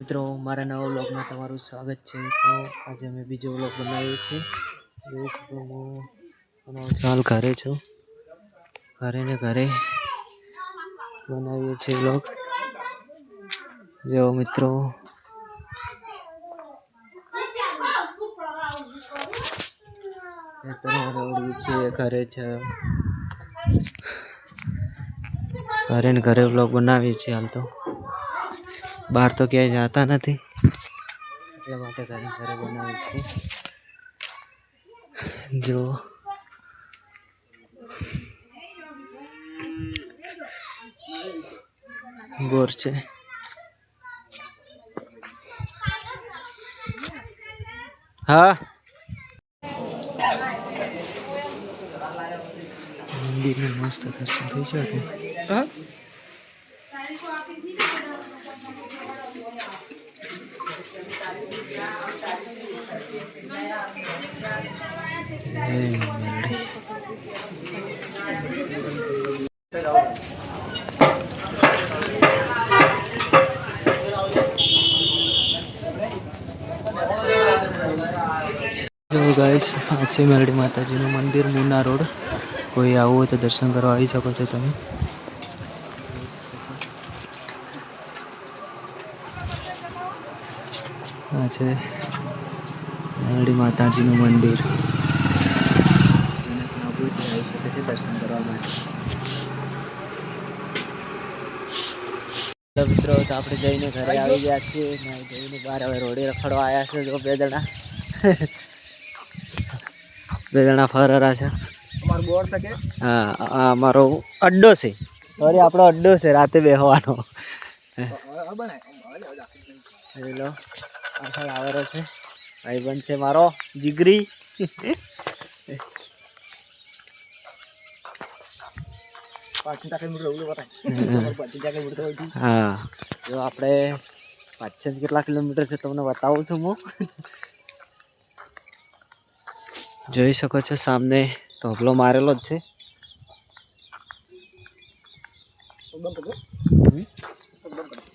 મિત્રો મારા નવા વ્લોગમાં તમારું સ્વાગત છે। તો આજે અમે બીજો વ્લોગ બનાવ્યો છે। જોઈ શકો હું હાલ ઘરે છું, ઘરે ને ઘરે બનાવીએ છીએ વ્લોગ। જો મિત્રો ઘરે છે, ઘરે ને ઘરે વ્લોગ બનાવીએ છીએ। હાલ તો બહાર તો ક્યાંય જાતા નથી, એટલા માટે ઘરે ઘરે બનાવીએ છીએ। જો બોર છે, હા મંદિરનું મસ્ત દર્શન થઈ શકે। જો ગાઈસ આ છે મેરડી માતાજીનું મંદિર, મુન્ના રોડ। કોઈ આવું હોય તો દર્શન કરવા આવી શકો છો તમે। આ છે મેરડી માતાજીનું મંદિર, જેને પણ આવું હોય આવી શકે છે દર્શન કરવા માટે। મિત્રો તો આપણે જઈને ઘરે આવી ગયા છીએ, જઈને બહાર હવે રોડે રખડવા આવ્યા છે। જો બે જણા ફરરા છે। હા આ અમારો અડ્ડો છે, સોરી આપણો અડ્ડો છે રાતે બેહવાનો। હેલો પાછળ આવેલો છે ભાઈબંધ છે મારો જીગરી। હા જો આપણે પાછળ કેટલા કિલોમીટર છે તમને બતાવું છું હું। જોઈ શકો છો સામને ધોબલો મારેલો જ છે।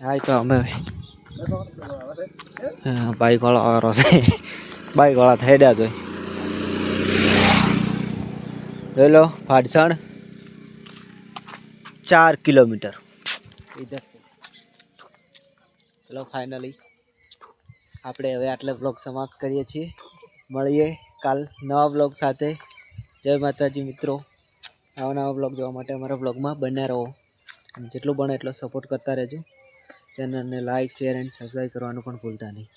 હા તો અમે બાઈક વાળો આવેલો છે, બાઈક વાળા થઈ રહ્યા જોઈ લો। ભાડસણ 4 કિલોમીટર इधर से। ચલો ફાઇનલી આપણે હવે આટલે બ્લોગ સમાપ્ત કરીએ છીએ। મળીએ કાલ નવા બ્લોગ સાથે। જય માતાજી મિત્રો। આવા નવા બ્લોગ જોવા માટે અમારા બ્લોગમાં બન્યા રહો અને જેટલું બને એટલો સપોર્ટ કરતા રહેજો। ચેનલને લાઇક શેર એન્ડ સબસ્ક્રાઈબ કરવાનું પણ ભૂલતા નહીં।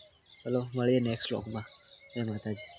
ચલો મળીએ નેક્સ્ટ બ્લોગમાં। જય માતાજી।